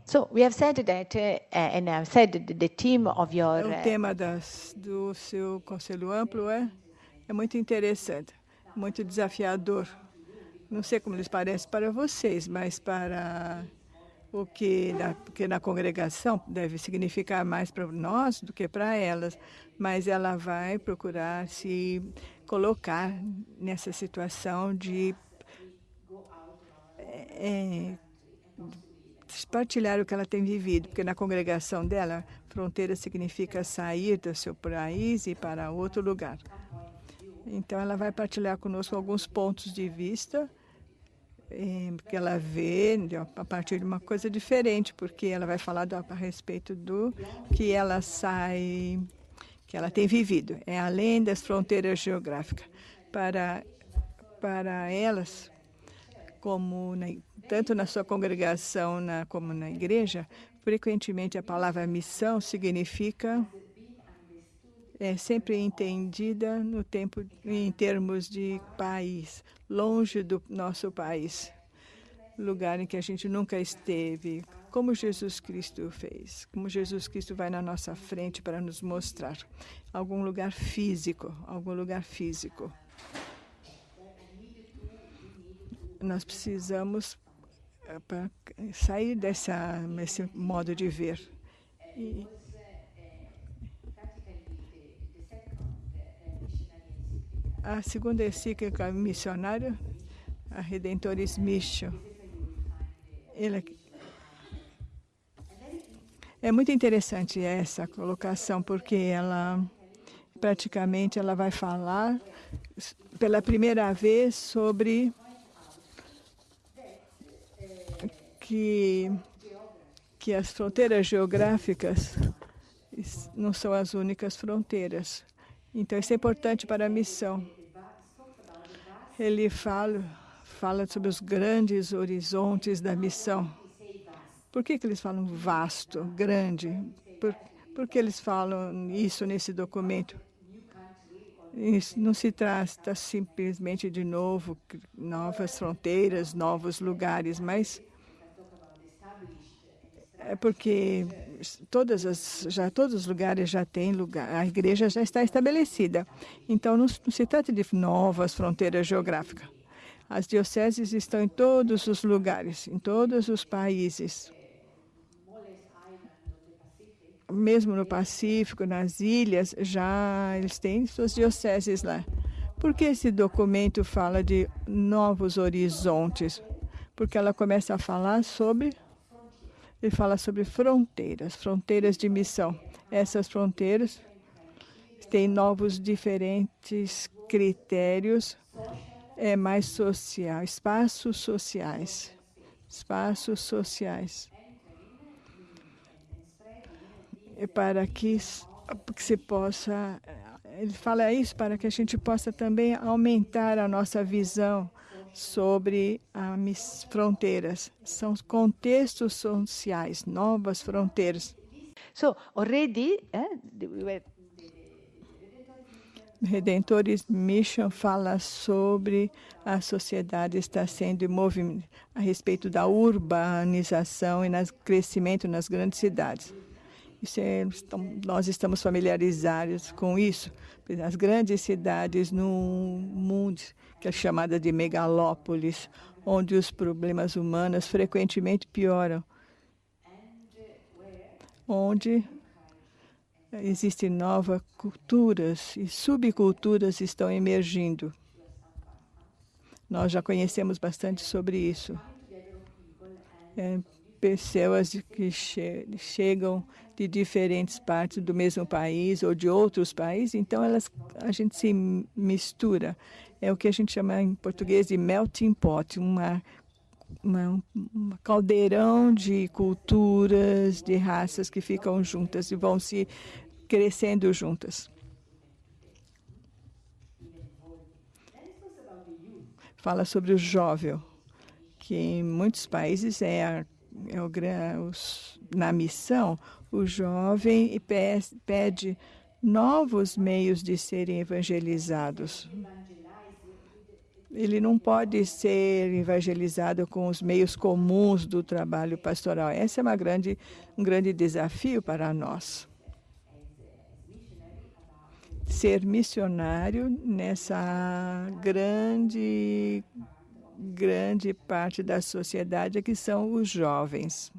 So we have said that, and I've said the theme of your... O tema do seu conselho amplo é muito interessante, muito desafiador. Não sei como lhes parece para vocês, mas para porque na congregação deve significar mais para nós do que para elas, mas ela vai procurar se colocar nessa situação de partilhar o que ela tem vivido, porque na congregação dela, fronteira significa sair do seu país e para outro lugar. Então, ela vai partilhar conosco alguns pontos de vista que ela vê a partir de uma coisa diferente, porque ela vai falar a respeito do que ela tem vivido. É além das fronteiras geográficas. Para elas, tanto na sua congregação como na igreja, frequentemente a palavra missão significa sempre entendida em termos de país, longe do nosso país, lugar em que a gente nunca esteve, como Jesus Cristo fez, como Jesus Cristo vai na nossa frente para nos mostrar algum lugar físico. Nós precisamos sair desse modo de ver. A segunda encíclica missionária, a Redemptoris Missio, é muito interessante essa colocação, porque ela vai falar pela primeira vez sobre que as fronteiras geográficas não são as únicas fronteiras. Então, isso é importante para a missão. Ele fala sobre os grandes horizontes da missão. Por que eles falam vasto, grande? Por que eles falam isso nesse documento? Isso não se trata simplesmente de novas fronteiras, novos lugares, mas é porque todos os lugares já têm lugar, a igreja já está estabelecida. Então, não se trata de novas fronteiras geográficas. As dioceses estão em todos os lugares, em todos os países. Mesmo no Pacífico, nas ilhas, eles têm suas dioceses lá. Por que esse documento fala de novos horizontes? Porque ela começa a falar sobre... Ele fala sobre fronteiras de missão. Essas fronteiras têm diferentes critérios, mais social, espaços sociais. Para que se possa... Ele fala isso para que a gente possa também aumentar a nossa visão sobre as fronteiras. São contextos sociais, novas fronteiras. So, already... Redemptoris Mission fala sobre a sociedade estar sendo movimentada a respeito da urbanização e crescimento nas grandes cidades. Nós estamos familiarizados com isso. As grandes cidades no mundo, que é chamada de megalópolis, onde os problemas humanos frequentemente pioram, onde existem novas culturas e subculturas estão emergindo. Nós já conhecemos bastante sobre isso. Pessoas que chegam de diferentes partes do mesmo país ou de outros países, então a gente se mistura. É o que a gente chama em português de melting pot, um caldeirão de culturas, de raças que ficam juntas e vão se crescendo juntas. Fala sobre o jovem, que em muitos países na missão, o jovem pede novos meios de serem evangelizados. Ele não pode ser evangelizado com os meios comuns do trabalho pastoral. Esse é um grande desafio para nós. Ser missionário nessa grande parte da sociedade que são os jovens.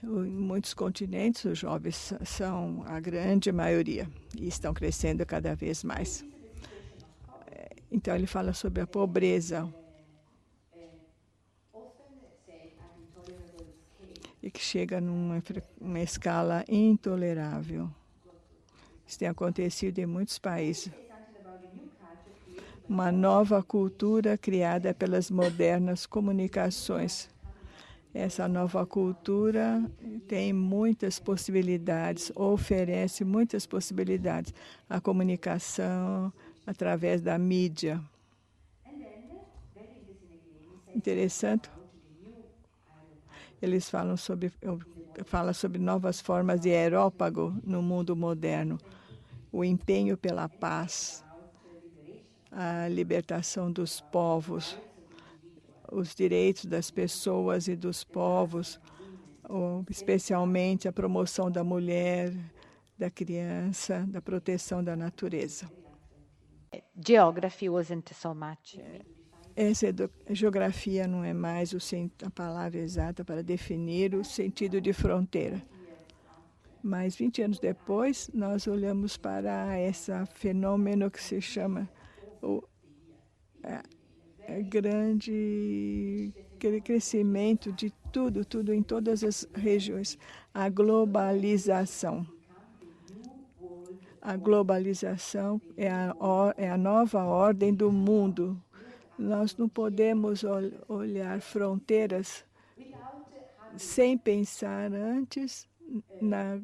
Em muitos continentes, os jovens são a grande maioria e estão crescendo cada vez mais. Então, ele fala sobre a pobreza e que chega numa escala intolerável. Isso tem acontecido em muitos países. Uma nova cultura criada pelas modernas comunicações. Essa nova cultura tem muitas possibilidades, oferece muitas possibilidades. A comunicação através da mídia. Interessante. Eles falam sobre novas formas de aerópago no mundo moderno. O empenho pela paz, a libertação dos povos, os direitos das pessoas e dos povos, especialmente a promoção da mulher, da criança, da proteção da natureza. Geography wasn't so much. Essa geografia não é mais a palavra exata para definir o sentido de fronteira. Mas 20 anos depois, nós olhamos para esse fenômeno que se chama grande crescimento de tudo em todas as regiões. A globalização. A globalização é a nova ordem do mundo. Nós não podemos olhar fronteiras sem pensar antes na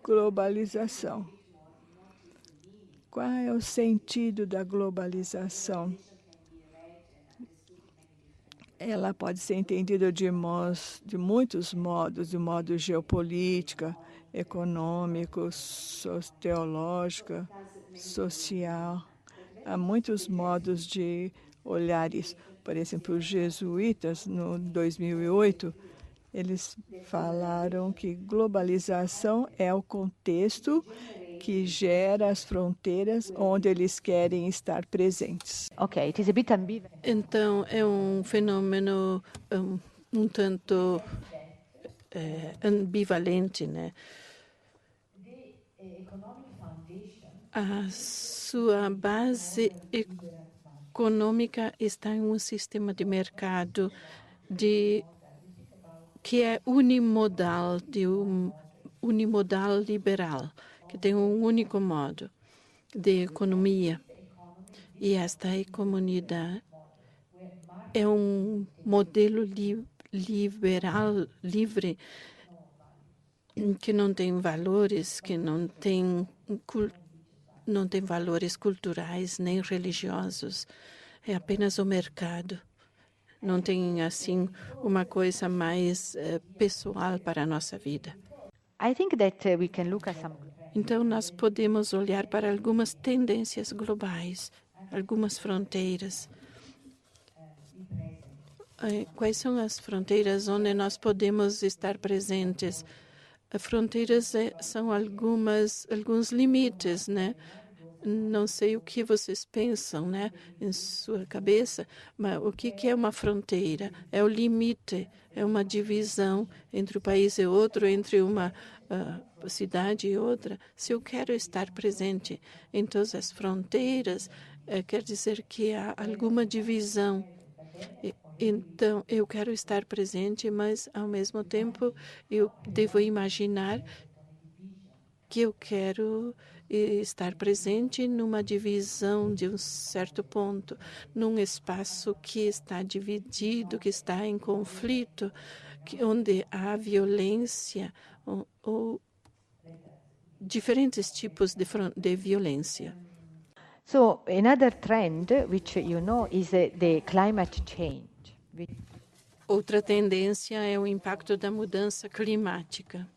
globalização. Qual é o sentido da globalização? Ela pode ser entendida de muitos modos, de modo geopolítica, econômico, teológica, social. Há muitos modos de olhar isso. Por exemplo, os jesuítas, no 2008, eles falaram que globalização é o contexto que gera as fronteiras onde eles querem estar presentes. Okay, it is a bit ambivalent. Então, é um fenômeno um tanto ambivalente, né? A sua base econômica está em um sistema de mercado que é unimodal, unimodal liberal, que tem um único modo de economia. E esta economia é um modelo liberal, livre, que não tem valores, que não tem valores culturais nem religiosos. É apenas o mercado. Não tem, assim, uma coisa mais pessoal para a nossa vida. I think that we can look at some. Então, nós podemos olhar para algumas tendências globais, algumas fronteiras. Quais são as fronteiras onde nós podemos estar presentes? As fronteiras são alguns limites, né? Não sei o que vocês pensam, né, em sua cabeça, mas o que é uma fronteira? É o limite, é uma divisão entre o país e outro, entre uma cidade e outra. Se eu quero estar presente em todas as fronteiras, quer dizer que há alguma divisão. Então, eu quero estar presente, mas, ao mesmo tempo, eu devo imaginar que eu quero estar presente numa divisão de um certo ponto, num espaço que está dividido, que está em conflito, onde há violência ou diferentes tipos de violência. So another trend, which you know, is the climate change. Outra tendência é o impacto da mudança climática.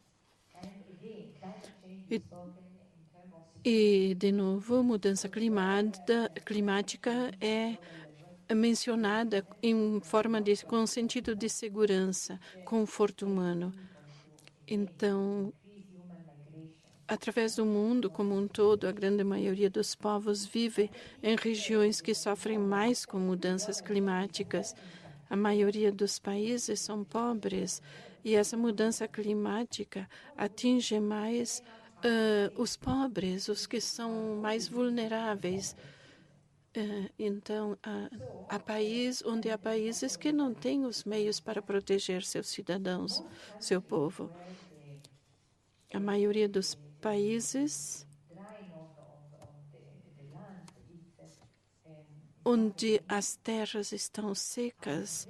E, de novo, mudança climática é mencionada em forma com sentido de segurança, conforto humano. Então, através do mundo como um todo, a grande maioria dos povos vive em regiões que sofrem mais com mudanças climáticas. A maioria dos países são pobres e essa mudança climática atinge mais os pobres, os que são mais vulneráveis. Então, há países que não têm os meios para proteger seus cidadãos, seu povo. A maioria dos países onde as terras estão secas,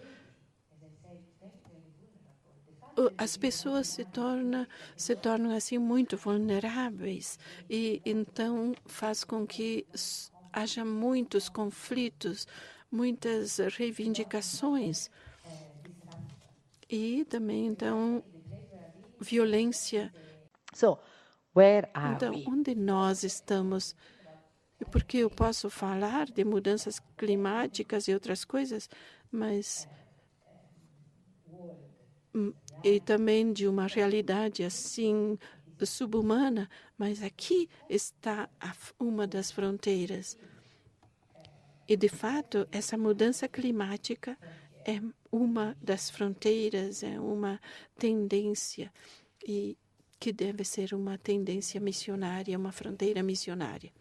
as pessoas se tornam assim muito vulneráveis e então faz com que haja muitos conflitos, muitas reivindicações e também então violência. So, where are Então, we? onde nós estamos? Porque eu posso falar de mudanças climáticas e outras coisas, mas e também de uma realidade assim subhumana, mas aqui está uma das fronteiras. E, de fato, essa mudança climática é uma das fronteiras, é uma tendência e que deve ser uma tendência missionária, uma fronteira missionária.